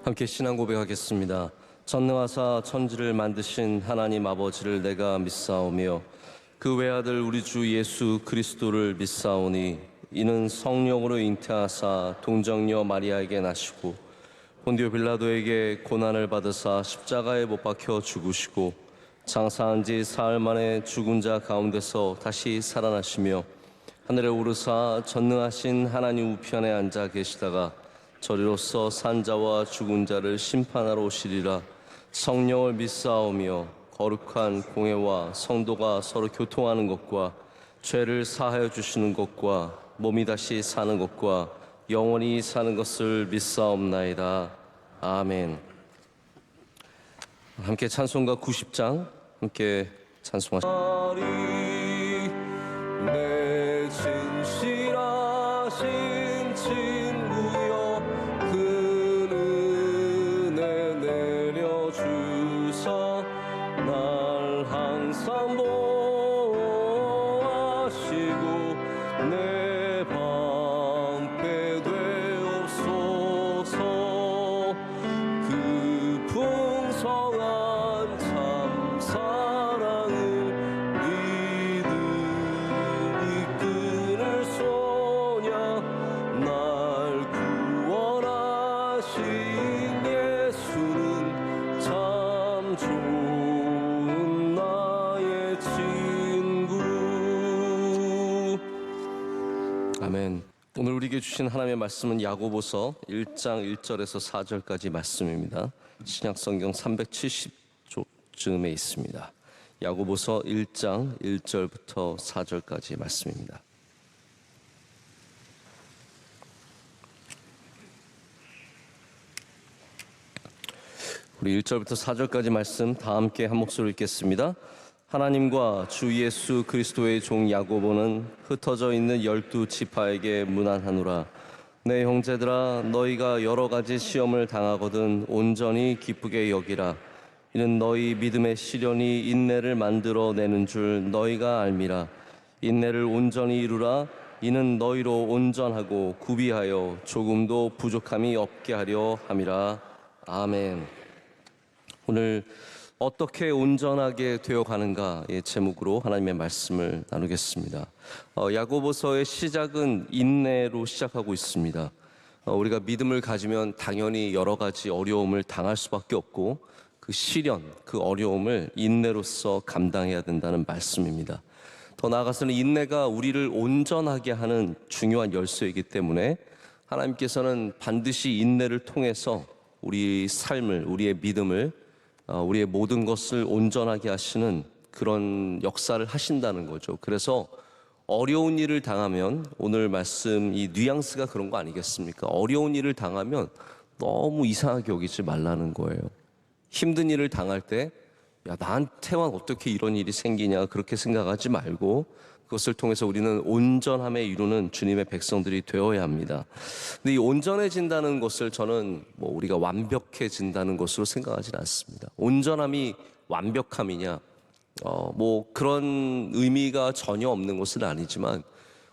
함께 신앙 고백하겠습니다. 전능하사 천지를 만드신 하나님 아버지를 내가 믿사오며 그 외아들 우리 주 예수 그리스도를 믿사오니 이는 성령으로 잉태하사 동정녀 마리아에게 나시고 본디오 빌라도에게 고난을 받으사 십자가에 못 박혀 죽으시고 장사한 지 사흘 만에 죽은 자 가운데서 다시 살아나시며 하늘에 오르사 전능하신 하나님 우편에 앉아 계시다가 저리로서 산자와 죽은 자를 심판하러 오시리라. 성령을 믿사오며 거룩한 공회와 성도가 서로 교통하는 것과 죄를 사하여 주시는 것과 몸이 다시 사는 것과 영원히 사는 것을 믿사옵나이다. 아멘. 함께 찬송가 90장 함께 찬송하시죠. 내 진실하신 친구여 그 은혜 내려주사 날 항상 보호하시고 내 방패 되옵소서. 그 풍성한 참 사랑을 믿음이 끊을 소냐. 날 구원하신 예수는 참 좋은 나의 친구. 아멘. 오늘 우리에게 주신 하나님의 말씀은 야고보서 1장 1절에서 4절까지 말씀입니다. 신약성경 370쪽쯤에 있습니다. 야고보서 1장 1절부터 4절까지 말씀입니다. 우리 1절부터 4절까지 말씀 다 함께 한 목소리로 읽겠습니다. 하나님과 주 예수 그리스도의 종 야고보는 흩어져 있는 12지파에게 문안하노라. 내 형제들아, 너희가 여러 가지 시험을 당하거든 온전히 기쁘게 여기라. 이는 너희 믿음의 시련이 인내를 만들어내는 줄 너희가 알미라. 인내를 온전히 이루라. 이는 너희로 온전하고 구비하여 조금도 부족함이 없게 하려 함이라. 아멘. 오늘 어떻게 온전하게 되어가는가의 제목으로 하나님의 말씀을 나누겠습니다. 야고보서의 시작은 인내로 시작하고 있습니다. 우리가 믿음을 가지면 당연히 여러 가지 어려움을 당할 수밖에 없고 그 시련, 그 어려움을 인내로서 감당해야 된다는 말씀입니다. 더 나아가서는 인내가 우리를 온전하게 하는 중요한 열쇠이기 때문에 하나님께서는 반드시 인내를 통해서 우리 삶을, 우리의 믿음을, 우리의 모든 것을 온전하게 하시는 그런 역사를 하신다는 거죠. 그래서 어려운 일을 당하면, 오늘 말씀 이 뉘앙스가 그런 거 아니겠습니까? 어려운 일을 당하면 너무 이상하게 여기지 말라는 거예요. 힘든 일을 당할 때 야, 나한테만 어떻게 이런 일이 생기냐 그렇게 생각하지 말고 그것을 통해서 우리는 온전함에 이루는 주님의 백성들이 되어야 합니다. 근데 이 온전해진다는 것을 저는 우리가 완벽해진다는 것으로 생각하지는 않습니다. 온전함이 완벽함이냐, 그런 의미가 전혀 없는 것은 아니지만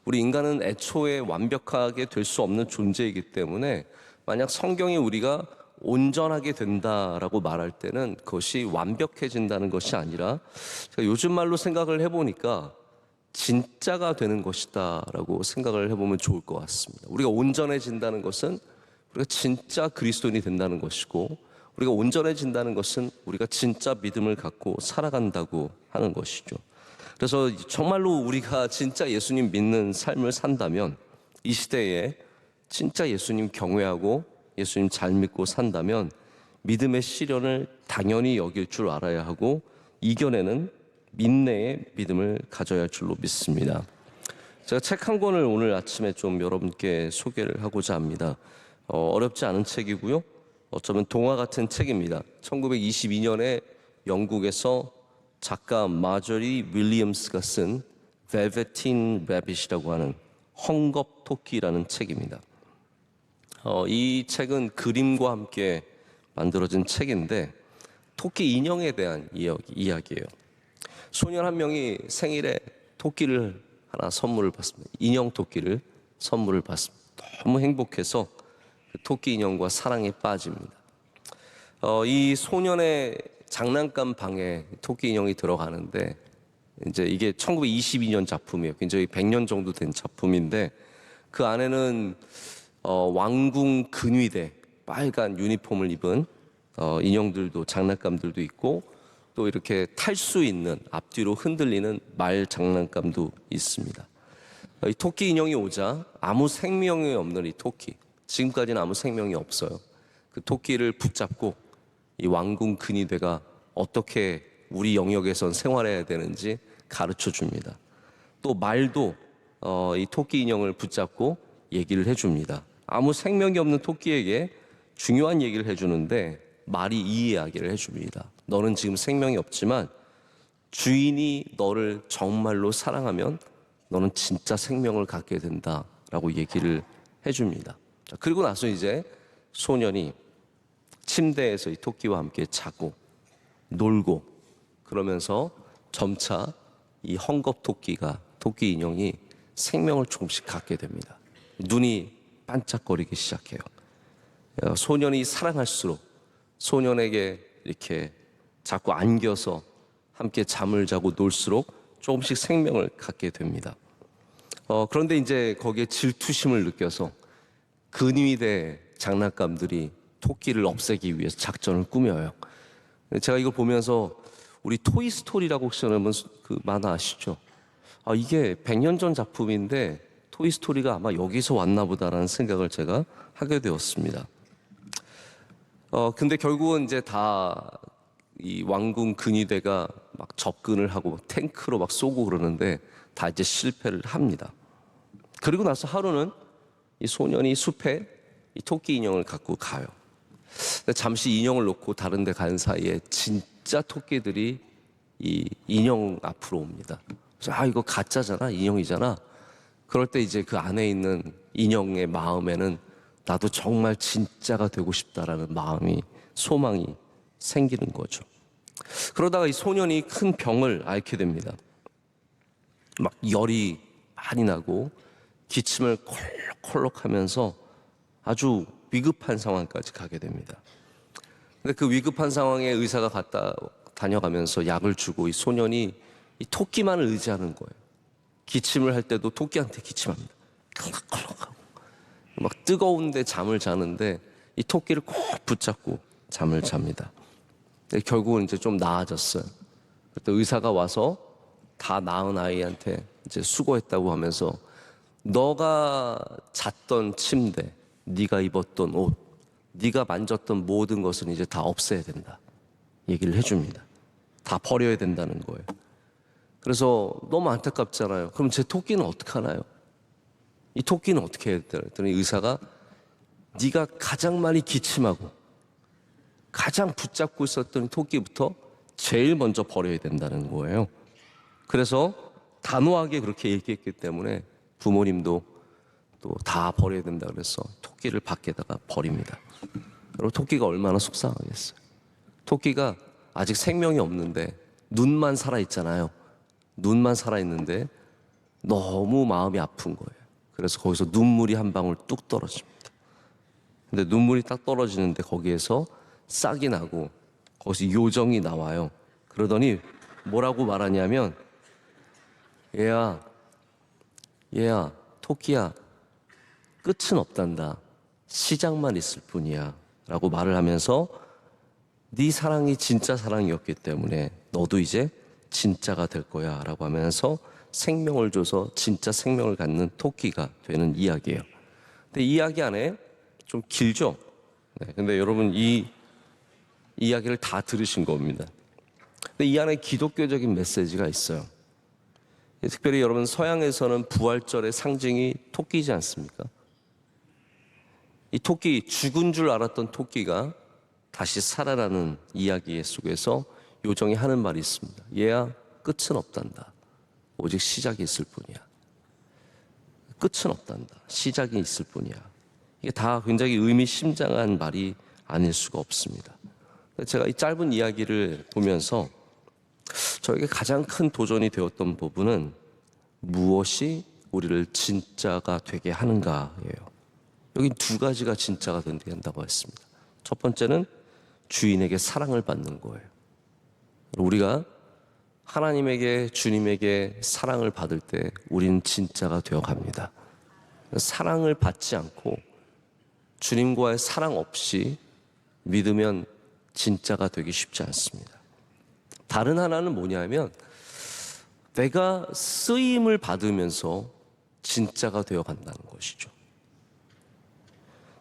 우리 인간은 애초에 완벽하게 될 수 없는 존재이기 때문에 만약 성경이 우리가 온전하게 된다라고 말할 때는 그것이 완벽해진다는 것이 아니라 제가 요즘 말로 생각을 해보니까 진짜가 되는 것이다 라고 생각을 해보면 좋을 것 같습니다. 우리가 온전해진다는 것은 우리가 진짜 그리스도인이 된다는 것이고, 우리가 온전해진다는 것은 우리가 진짜 믿음을 갖고 살아간다고 하는 것이죠. 그래서 정말로 우리가 진짜 예수님 믿는 삶을 산다면, 이 시대에 진짜 예수님 경외하고 예수님 잘 믿고 산다면 믿음의 시련을 당연히 여길 줄 알아야 하고 이겨내는 인내의 믿음을 가져야 할 줄로 믿습니다. 제가 책 한 권을 오늘 아침에 좀 여러분께 소개를 하고자 합니다. 어렵지 않은 책이고요. 어쩌면 동화 같은 책입니다. 1922년에 영국에서 작가 마저리 윌리엄스가 쓴 벨베틴 래빗이라고 하는 헝겊 토끼라는 책입니다. 이 책은 그림과 함께 만들어진 책인데 토끼 인형에 대한 이야기예요. 소년 한 명이 생일에 토끼를 하나 선물을 받습니다. 인형 토끼를 선물을 받습니다. 너무 행복해서 그 토끼 인형과 사랑에 빠집니다. 이 소년의 장난감 방에 토끼 인형이 들어가는데 이제 이게 1922년 작품이에요. 굉장히 100년 정도 된 작품인데 그 안에는 왕궁 근위대 빨간 유니폼을 입은 인형들도 장난감들도 있고 또 이렇게 탈 수 있는 앞뒤로 흔들리는 말 장난감도 있습니다. 이 토끼 인형이 오자 아무 생명이 없는 이 토끼, 지금까지는 아무 생명이 없어요. 그 토끼를 붙잡고 이 왕궁 근위대가 어떻게 우리 영역에선 생활해야 되는지 가르쳐 줍니다. 또 말도 이 토끼 인형을 붙잡고 얘기를 해줍니다. 아무 생명이 없는 토끼에게 중요한 얘기를 해주는데 말이 이 이야기를 해줍니다. 너는 지금 생명이 없지만 주인이 너를 정말로 사랑하면 너는 진짜 생명을 갖게 된다라고 얘기를 해줍니다. 그리고 나서 이제 소년이 침대에서 이 토끼와 함께 자고 놀고 그러면서 점차 이 헝겊 토끼 인형이 생명을 조금씩 갖게 됩니다. 눈이 반짝거리기 시작해요. 소년이 사랑할수록 소년에게 이렇게 자꾸 안겨서 함께 잠을 자고 놀수록 조금씩 생명을 갖게 됩니다. 그런데 이제 거기에 질투심을 느껴서 근위대 장난감들이 토끼를 없애기 위해서 작전을 꾸며요. 제가 이걸 보면서 우리 토이스토리라고 혹시 여러분 그 만화 아시죠? 이게 100년 전 작품인데 토이스토리가 아마 여기서 왔나 보다라는 생각을 제가 하게 되었습니다. 근데 결국은 이제 다 이 왕궁 근위대가 막 접근을 하고 탱크로 막 쏘고 그러는데 다 이제 실패를 합니다. 그리고 나서 하루는 이 소년이 숲에 이 토끼 인형을 갖고 가요. 근데 잠시 인형을 놓고 다른 데 가는 사이에 진짜 토끼들이 이 인형 앞으로 옵니다. 그래서 이거 가짜잖아, 인형이잖아. 그럴 때 이제 그 안에 있는 인형의 마음에는 나도 정말 진짜가 되고 싶다라는 마음이, 소망이 생기는 거죠. 그러다가 이 소년이 큰 병을 앓게 됩니다. 막 열이 많이 나고 기침을 콜록콜록 하면서 아주 위급한 상황까지 가게 됩니다. 근데 그 위급한 상황에 의사가 다녀가면서 약을 주고 이 소년이 이 토끼만을 의지하는 거예요. 기침을 할 때도 토끼한테 기침합니다. 콜록콜록하고 막 뜨거운데 잠을 자는데 이 토끼를 꼭 붙잡고 잠을 잡니다. 근데 결국은 이제 좀 나아졌어요. 그때 의사가 와서 다 나은 아이한테 이제 수고했다고 하면서 너가 잤던 침대, 네가 입었던 옷, 네가 만졌던 모든 것은 이제 다 없애야 된다 얘기를 해줍니다. 다 버려야 된다는 거예요. 그래서 너무 안타깝잖아요. 그럼 제 토끼는 어떡하나요? 이 토끼는 어떻게 해야 되나 했더니 의사가 네가 가장 많이 기침하고 가장 붙잡고 있었던 토끼부터 제일 먼저 버려야 된다는 거예요. 그래서 단호하게 그렇게 얘기했기 때문에 부모님도 또 다 버려야 된다 그래서 토끼를 밖에다가 버립니다. 그리고 토끼가 얼마나 속상하겠어요. 토끼가 아직 생명이 없는데 눈만 살아있잖아요. 눈만 살아있는데 너무 마음이 아픈 거예요. 그래서 거기서 눈물이 한 방울 뚝 떨어집니다. 근데 눈물이 딱 떨어지는데 거기에서 싹이 나고 거기서 요정이 나와요. 그러더니 뭐라고 말하냐면 얘야 토끼야 끝은 없단다. 시작만 있을 뿐이야 라고 말을 하면서 네 사랑이 진짜 사랑이었기 때문에 너도 이제 진짜가 될 거야 라고 하면서 생명을 줘서 진짜 생명을 갖는 토끼가 되는 이야기예요. 근데 이 이야기 안에 좀 길죠? 네, 근데 여러분 이 이야기를 다 들으신 겁니다. 근데 이 안에 기독교적인 메시지가 있어요. 특별히 여러분 서양에서는 부활절의 상징이 토끼지 않습니까? 이 토끼, 죽은 줄 알았던 토끼가 다시 살아나는 이야기 속에서 요정이 하는 말이 있습니다. 얘야 끝은 없단다. 오직 시작이 있을 뿐이야. 끝은 없단다. 시작이 있을 뿐이야. 이게 다 굉장히 의미심장한 말이 아닐 수가 없습니다. 제가 이 짧은 이야기를 보면서 저에게 가장 큰 도전이 되었던 부분은 무엇이 우리를 진짜가 되게 하는가예요. 여기 두 가지가 진짜가 된다고 했습니다. 첫 번째는 주인에게 사랑을 받는 거예요. 우리가 하나님에게, 주님에게 사랑을 받을 때 우리는 진짜가 되어갑니다. 사랑을 받지 않고 주님과의 사랑 없이 믿으면 진짜가 되기 쉽지 않습니다. 다른 하나는 뭐냐면 내가 쓰임을 받으면서 진짜가 되어간다는 것이죠.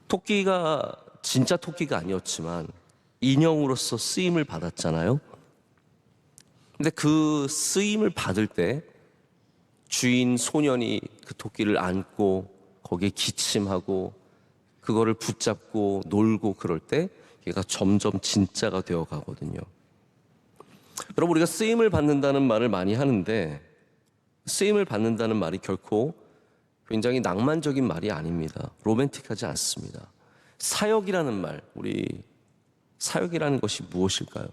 토끼가 진짜 토끼가 아니었지만 인형으로서 쓰임을 받았잖아요. 근데 그 쓰임을 받을 때 주인 소년이 그 토끼를 안고 거기에 기침하고 그거를 붙잡고 놀고 그럴 때 얘가 점점 진짜가 되어 가거든요. 여러분, 우리가 쓰임을 받는다는 말을 많이 하는데 쓰임을 받는다는 말이 결코 굉장히 낭만적인 말이 아닙니다. 로맨틱하지 않습니다. 사역이라는 말, 우리 사역이라는 것이 무엇일까요?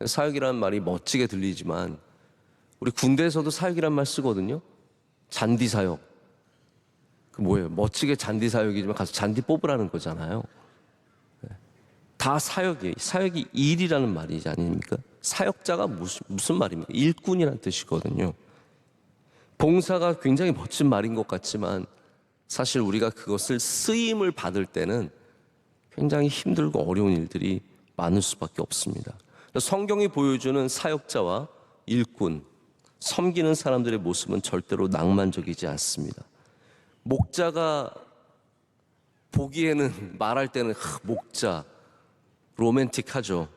사역이라는 말이 멋지게 들리지만 우리 군대에서도 사역이라는 말 쓰거든요. 잔디 사역. 그 뭐예요? 멋지게 잔디 사역이지만 가서 잔디 뽑으라는 거잖아요. 다 사역이 일이라는 말이지 아닙니까? 사역자가 무슨 말입니까? 일꾼이라는 뜻이거든요. 봉사가 굉장히 멋진 말인 것 같지만 사실 우리가 그것을 쓰임을 받을 때는 굉장히 힘들고 어려운 일들이 많을 수밖에 없습니다. 성경이 보여주는 사역자와 일꾼, 섬기는 사람들의 모습은 절대로 낭만적이지 않습니다. 목자가 보기에는 말할 때는 목자, 로맨틱하죠.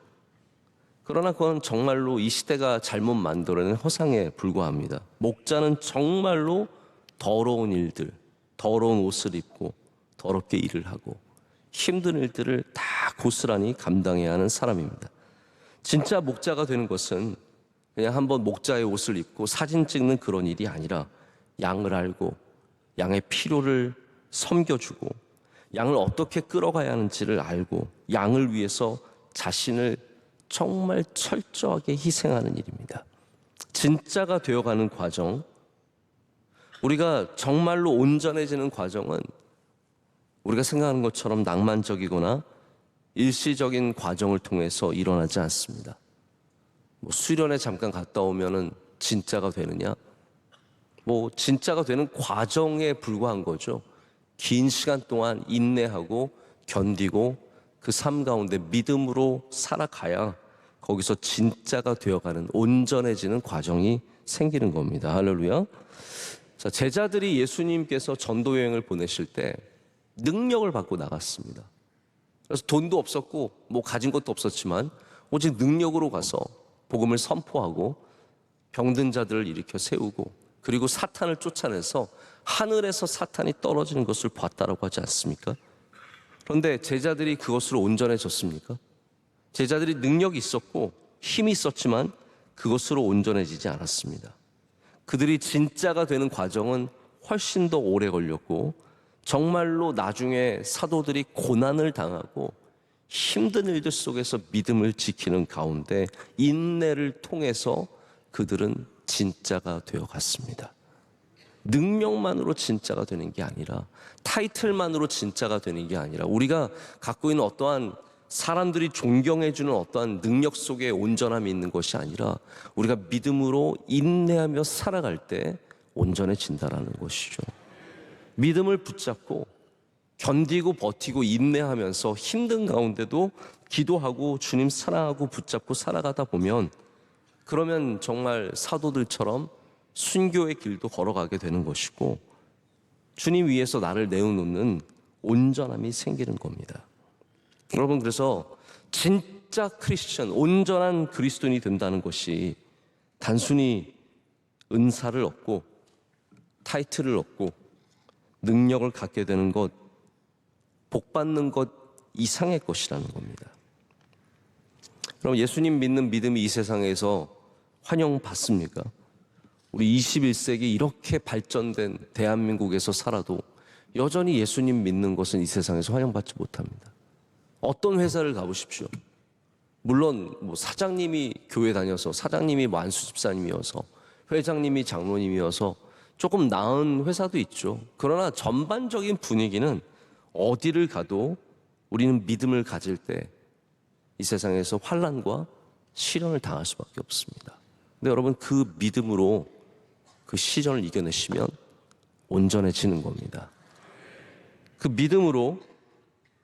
그러나 그건 정말로 이 시대가 잘못 만들어낸 허상에 불과합니다. 목자는 정말로 더러운 일들, 더러운 옷을 입고 더럽게 일을 하고 힘든 일들을 다 고스란히 감당해야 하는 사람입니다. 진짜 목자가 되는 것은 그냥 한번 목자의 옷을 입고 사진 찍는 그런 일이 아니라 양을 알고 양의 필요를 섬겨주고 양을 어떻게 끌어가야 하는지를 알고 양을 위해서 자신을 정말 철저하게 희생하는 일입니다. 진짜가 되어가는 과정, 우리가 정말로 온전해지는 과정은 우리가 생각하는 것처럼 낭만적이거나 일시적인 과정을 통해서 일어나지 않습니다. 수련회 잠깐 갔다 오면은 진짜가 되느냐? 진짜가 되는 과정에 불과한 거죠. 긴 시간 동안 인내하고 견디고 그 삶 가운데 믿음으로 살아가야 거기서 진짜가 되어가는 온전해지는 과정이 생기는 겁니다. 할렐루야. 자, 제자들이 예수님께서 전도 여행을 보내실 때 능력을 받고 나갔습니다. 그래서 돈도 없었고 가진 것도 없었지만 오직 능력으로 가서 복음을 선포하고 병든 자들을 일으켜 세우고 그리고 사탄을 쫓아내서 하늘에서 사탄이 떨어지는 것을 봤다라고 하지 않습니까? 그런데 제자들이 그것으로 온전해졌습니까? 제자들이 능력이 있었고 힘이 있었지만 그것으로 온전해지지 않았습니다. 그들이 진짜가 되는 과정은 훨씬 더 오래 걸렸고 정말로 나중에 사도들이 고난을 당하고 힘든 일들 속에서 믿음을 지키는 가운데 인내를 통해서 그들은 진짜가 되어갔습니다. 능력만으로 진짜가 되는 게 아니라 타이틀만으로 진짜가 되는 게 아니라 우리가 갖고 있는 어떠한 사람들이 존경해주는 어떠한 능력 속에 온전함이 있는 것이 아니라 우리가 믿음으로 인내하며 살아갈 때 온전해진다라는 것이죠. 믿음을 붙잡고 견디고 버티고 인내하면서 힘든 가운데도 기도하고 주님 사랑하고 붙잡고 살아가다 보면 그러면 정말 사도들처럼 순교의 길도 걸어가게 되는 것이고 주님 위해서 나를 내어놓는 온전함이 생기는 겁니다. 여러분, 그래서 진짜 크리스천, 온전한 그리스도인이 된다는 것이 단순히 은사를 얻고 타이틀을 얻고 능력을 갖게 되는 것, 복받는 것 이상의 것이라는 겁니다. 그럼 예수님 믿는 믿음이 이 세상에서 환영받습니까? 우리 21세기 이렇게 발전된 대한민국에서 살아도 여전히 예수님 믿는 것은 이 세상에서 환영받지 못합니다. 어떤 회사를 가보십시오. 물론 사장님이 교회 다녀서 사장님이 안수 집사님이어서 회장님이 장로님이어서 조금 나은 회사도 있죠. 그러나 전반적인 분위기는 어디를 가도 우리는 믿음을 가질 때 이 세상에서 환난과 시련을 당할 수밖에 없습니다. 근데 여러분, 그 믿음으로 그 시련을 이겨내시면 온전해지는 겁니다. 그 믿음으로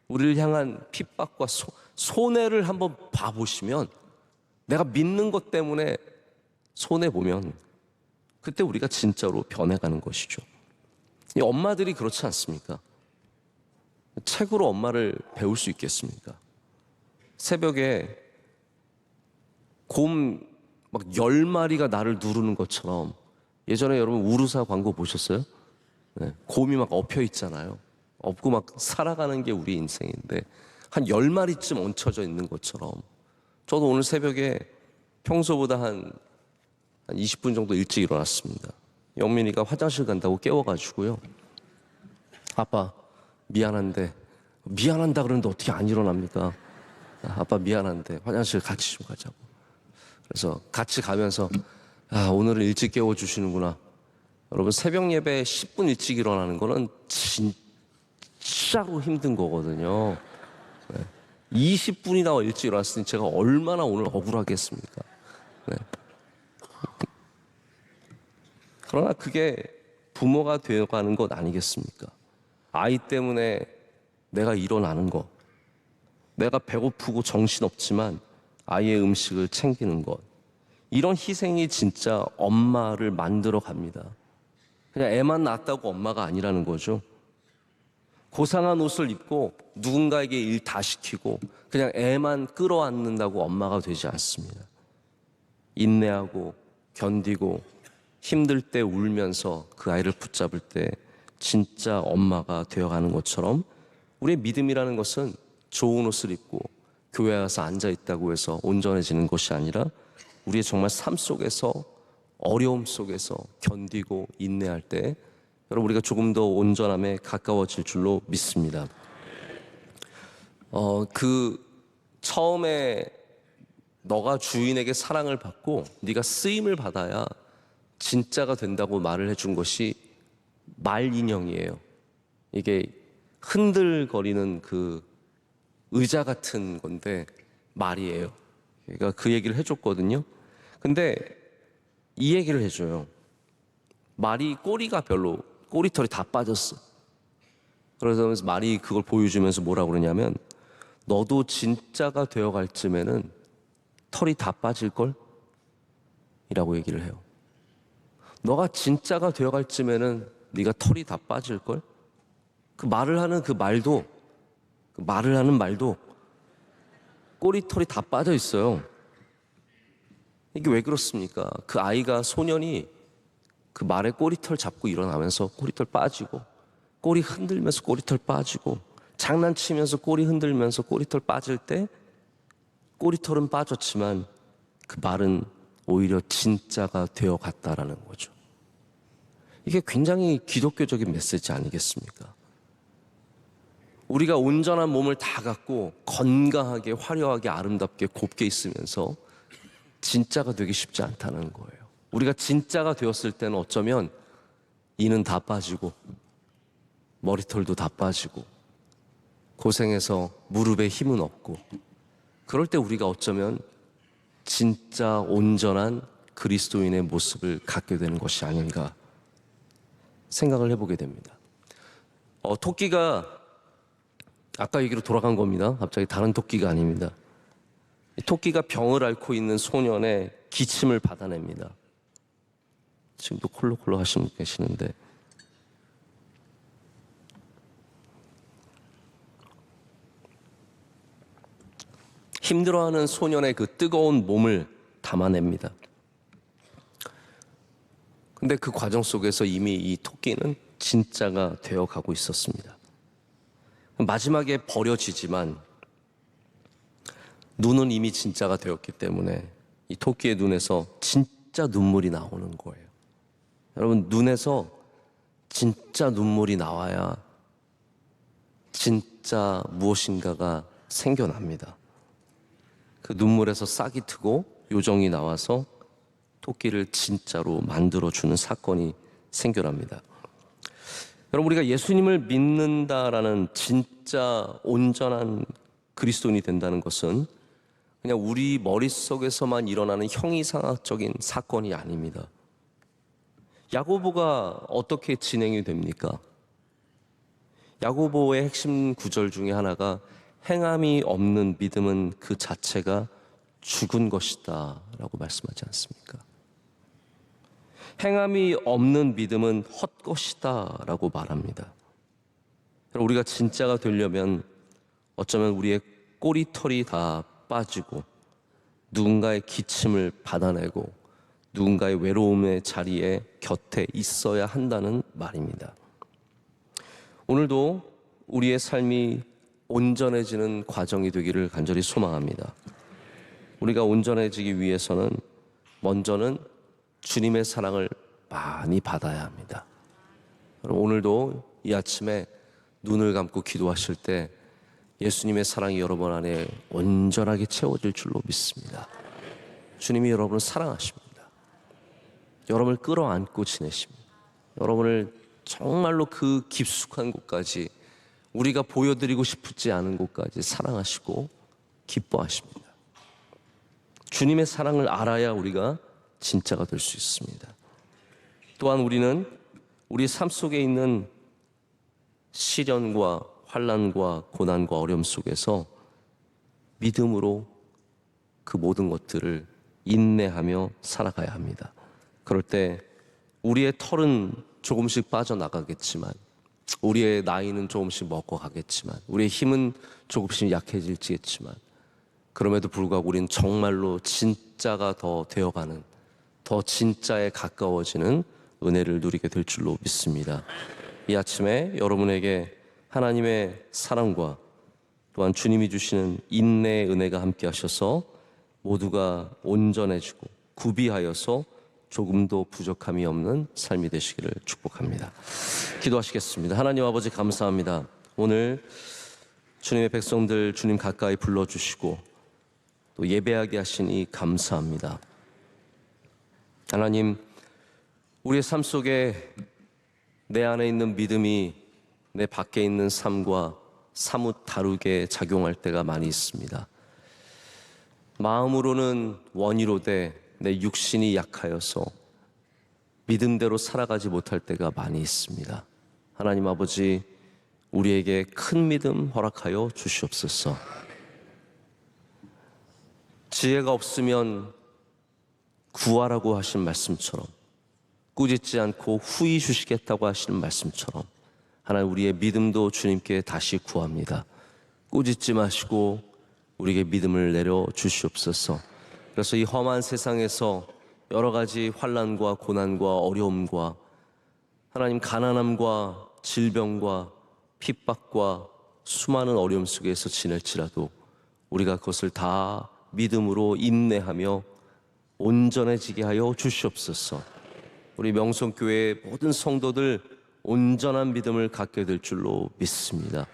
우리를 향한 핍박과 손해를 한번 봐보시면, 내가 믿는 것 때문에 손해보면 그때 우리가 진짜로 변해가는 것이죠. 이 엄마들이 그렇지 않습니까? 책으로 엄마를 배울 수 있겠습니까? 새벽에 곰 막 10마리가 나를 누르는 것처럼, 예전에 여러분 우루사 광고 보셨어요? 네, 곰이 막 엎여 있잖아요. 엎고 막 살아가는 게 우리 인생인데, 한 10마리쯤 얹혀져 있는 것처럼, 저도 오늘 새벽에 평소보다 한 20분 정도 일찍 일어났습니다. 영민이가 화장실 간다고 깨워가지고요. 아빠 미안한데, 미안한다 그러는데 어떻게 안 일어납니까? 아빠 미안한데 화장실 같이 좀 가자고. 그래서 같이 가면서, 오늘은 일찍 깨워주시는구나. 여러분, 새벽 예배 10분 일찍 일어나는 거는 진짜로 힘든 거거든요. 20분이나 일찍 일어났으니 제가 얼마나 오늘 억울하겠습니까? 네. 그러나 그게 부모가 되어가는 것 아니겠습니까? 아이 때문에 내가 일어나는 것, 내가 배고프고 정신없지만 아이의 음식을 챙기는 것, 이런 희생이 진짜 엄마를 만들어 갑니다. 그냥 애만 낳았다고 엄마가 아니라는 거죠. 고상한 옷을 입고 누군가에게 일 다 시키고 그냥 애만 끌어안는다고 엄마가 되지 않습니다. 인내하고 견디고 힘들 때 울면서 그 아이를 붙잡을 때 진짜 엄마가 되어가는 것처럼, 우리의 믿음이라는 것은 좋은 옷을 입고 교회 와서 앉아있다고 해서 온전해지는 것이 아니라, 우리의 정말 삶 속에서, 어려움 속에서 견디고 인내할 때 여러분, 우리가 조금 더 온전함에 가까워질 줄로 믿습니다. 처음에 너가 주인에게 사랑을 받고 네가 쓰임을 받아야 진짜가 된다고 말을 해준 것이 말 인형이에요. 이게 흔들거리는 그 의자 같은 건데 말이에요. 그러니까 그 얘기를 해줬거든요. 근데 이 얘기를 해줘요. 말이 꼬리털이 다 빠졌어. 그러면서 말이 그걸 보여주면서 뭐라고 그러냐면, 너도 진짜가 되어갈 쯤에는 털이 다 빠질걸? 이라고 얘기를 해요. 너가 진짜가 되어갈 쯤에는 네가 털이 다 빠질걸? 그 말을 하는 말도 꼬리털이 다 빠져 있어요. 이게 왜 그렇습니까? 그 아이가, 소년이 그 말에 꼬리털 잡고 일어나면서 꼬리털 빠지고, 꼬리 흔들면서 꼬리털 빠지고, 장난치면서 꼬리 흔들면서 꼬리털 빠질 때 꼬리털은 빠졌지만 그 말은 오히려 진짜가 되어 갔다라는 거죠. 이게 굉장히 기독교적인 메시지 아니겠습니까? 우리가 온전한 몸을 다 갖고 건강하게, 화려하게, 아름답게, 곱게 있으면서 진짜가 되기 쉽지 않다는 거예요. 우리가 진짜가 되었을 때는 어쩌면 이는 다 빠지고 머리털도 다 빠지고 고생해서 무릎에 힘은 없고, 그럴 때 우리가 어쩌면 진짜 온전한 그리스도인의 모습을 갖게 되는 것이 아닌가 생각을 해보게 됩니다. 토끼가, 아까 얘기로 돌아간 겁니다. 갑자기 다른 토끼가 아닙니다. 토끼가 병을 앓고 있는 소년의 기침을 받아냅니다. 지금도 콜록콜록 하시는 분 계시는데, 힘들어하는 소년의 그 뜨거운 몸을 담아냅니다. 근데 그 과정 속에서 이미 이 토끼는 진짜가 되어가고 있었습니다. 마지막에 버려지지만 눈은 이미 진짜가 되었기 때문에 이 토끼의 눈에서 진짜 눈물이 나오는 거예요. 여러분, 눈에서 진짜 눈물이 나와야 진짜 무엇인가가 생겨납니다. 그 눈물에서 싹이 트고 요정이 나와서 토끼를 진짜로 만들어주는 사건이 생겨납니다. 여러분, 우리가 예수님을 믿는다라는 진짜 온전한 그리스도인이 된다는 것은 그냥 우리 머릿속에서만 일어나는 형이상학적인 사건이 아닙니다. 야고보가 어떻게 진행이 됩니까? 야고보의 핵심 구절 중에 하나가 행함이 없는 믿음은 그 자체가 죽은 것이다 라고 말씀하지 않습니까? 행함이 없는 믿음은 헛것이다 라고 말합니다. 우리가 진짜가 되려면 어쩌면 우리의 꼬리털이 다 빠지고 누군가의 기침을 받아내고 누군가의 외로움의 자리에 곁에 있어야 한다는 말입니다. 오늘도 우리의 삶이 온전해지는 과정이 되기를 간절히 소망합니다. 우리가 온전해지기 위해서는 먼저는 주님의 사랑을 많이 받아야 합니다. 오늘도 이 아침에 눈을 감고 기도하실 때 예수님의 사랑이 여러분 안에 온전하게 채워질 줄로 믿습니다. 주님이 여러분을 사랑하십니다. 여러분을 끌어안고 지내십니다. 여러분을 정말로 그 깊숙한 곳까지, 우리가 보여드리고 싶지 않은 곳까지 사랑하시고 기뻐하십니다. 주님의 사랑을 알아야 우리가 진짜가 될 수 있습니다. 또한 우리는 우리 삶 속에 있는 시련과 환난과 고난과 어려움 속에서 믿음으로 그 모든 것들을 인내하며 살아가야 합니다. 그럴 때 우리의 털은 조금씩 빠져나가겠지만, 우리의 나이는 조금씩 먹어가겠지만, 우리의 힘은 조금씩 약해질지겠지만, 그럼에도 불구하고 우리는 정말로 진짜가 더 되어가는, 더 진짜에 가까워지는 은혜를 누리게 될 줄로 믿습니다. 이 아침에 여러분에게 하나님의 사랑과 또한 주님이 주시는 인내의 은혜가 함께 하셔서 모두가 온전해지고 구비하여서 조금도 부족함이 없는 삶이 되시기를 축복합니다. 기도하시겠습니다. 하나님 아버지 감사합니다. 오늘 주님의 백성들 주님 가까이 불러주시고 또 예배하게 하시니 감사합니다. 하나님, 우리의 삶 속에 내 안에 있는 믿음이 내 밖에 있는 삶과 사뭇 다르게 작용할 때가 많이 있습니다. 마음으로는 원이로되 내 육신이 약하여서 믿음대로 살아가지 못할 때가 많이 있습니다. 하나님 아버지, 우리에게 큰 믿음 허락하여 주시옵소서. 지혜가 없으면 구하라고 하신 말씀처럼, 꾸짖지 않고 후히 주시겠다고 하시는 말씀처럼, 하나님 우리의 믿음도 주님께 다시 구합니다. 꾸짖지 마시고 우리에게 믿음을 내려 주시옵소서. 그래서 이 험한 세상에서 여러 가지 환난과 고난과 어려움과 하나님 가난함과 질병과 핍박과 수많은 어려움 속에서 지낼지라도 우리가 그것을 다 믿음으로 인내하며 온전해지게 하여 주시옵소서. 우리 명성교회의 모든 성도들 온전한 믿음을 갖게 될 줄로 믿습니다.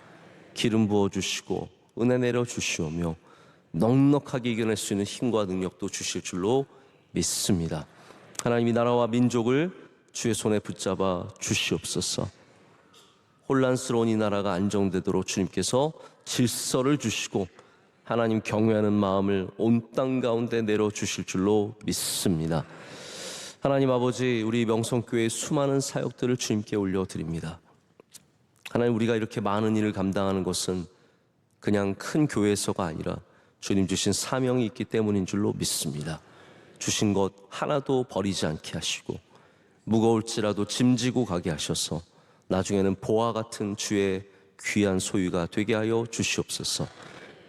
기름 부어주시고 은혜 내려주시오며 넉넉하게 이겨낼 수 있는 힘과 능력도 주실 줄로 믿습니다. 하나님이 나라와 민족을 주의 손에 붙잡아 주시옵소서. 혼란스러운 이 나라가 안정되도록 주님께서 질서를 주시고 하나님 경외하는 마음을 온 땅 가운데 내려주실 줄로 믿습니다. 하나님 아버지, 우리 명성교회의 수많은 사역들을 주님께 올려드립니다. 하나님, 우리가 이렇게 많은 일을 감당하는 것은 그냥 큰 교회에서가 아니라 주님 주신 사명이 있기 때문인 줄로 믿습니다. 주신 것 하나도 버리지 않게 하시고 무거울지라도 짐지고 가게 하셔서 나중에는 보화 같은 주의 귀한 소유가 되게 하여 주시옵소서.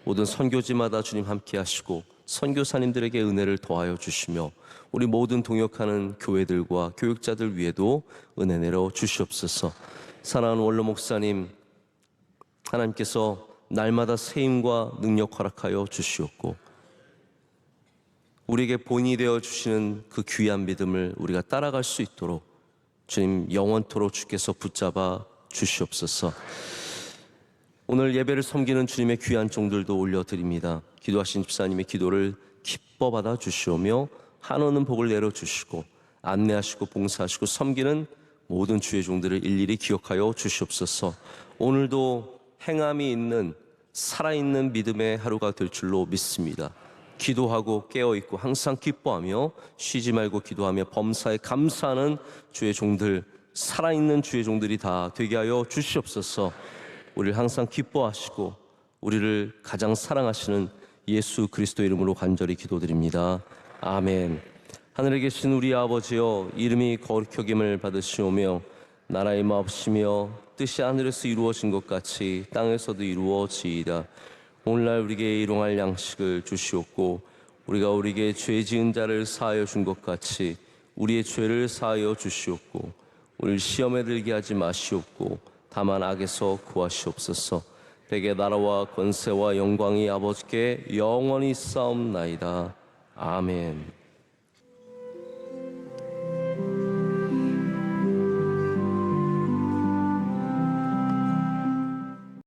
모든 선교지마다 주님 함께 하시고 선교사님들에게 은혜를 더하여 주시며 우리 모든 동역하는 교회들과 교육자들 위에도 은혜 내려 주시옵소서. 사랑하는 원로 목사님, 하나님께서 날마다 세임과 능력 허락하여 주시옵고 우리에게 본이 되어 주시는 그 귀한 믿음을 우리가 따라갈 수 있도록 주님 영원토록 주께서 붙잡아 주시옵소서. 오늘 예배를 섬기는 주님의 귀한 종들도 올려드립니다. 기도하신 집사님의 기도를 기뻐 받아 주시오며 한없는 복을 내려주시고 안내하시고 봉사하시고 섬기는 모든 주의 종들을 일일이 기억하여 주시옵소서. 오늘도 행함이 있는 살아있는 믿음의 하루가 될 줄로 믿습니다. 기도하고 깨어있고 항상 기뻐하며 쉬지 말고 기도하며 범사에 감사하는 주의 종들, 살아있는 주의 종들이 다 되게 하여 주시옵소서. 우리를 항상 기뻐하시고 우리를 가장 사랑하시는 예수 그리스도 이름으로 간절히 기도드립니다. 아멘. 하늘에 계신 우리 아버지여, 이름이 거룩히 여김을 받으시오며 나라의 마옵시며 뜻이 하늘에서 이루어진 것 같이 땅에서도 이루어지이다. 오늘날 우리에게 일용할 양식을 주시옵고 우리가 우리에게 죄 지은 자를 사하여 준 것 같이 우리의 죄를 사하여 주시옵고 우리를 시험에 들게 하지 마시옵고 다만 악에서 구하시옵소서. 대개 나라와 권세와 영광이 아버지께 영원히 싸움나이다. 아멘.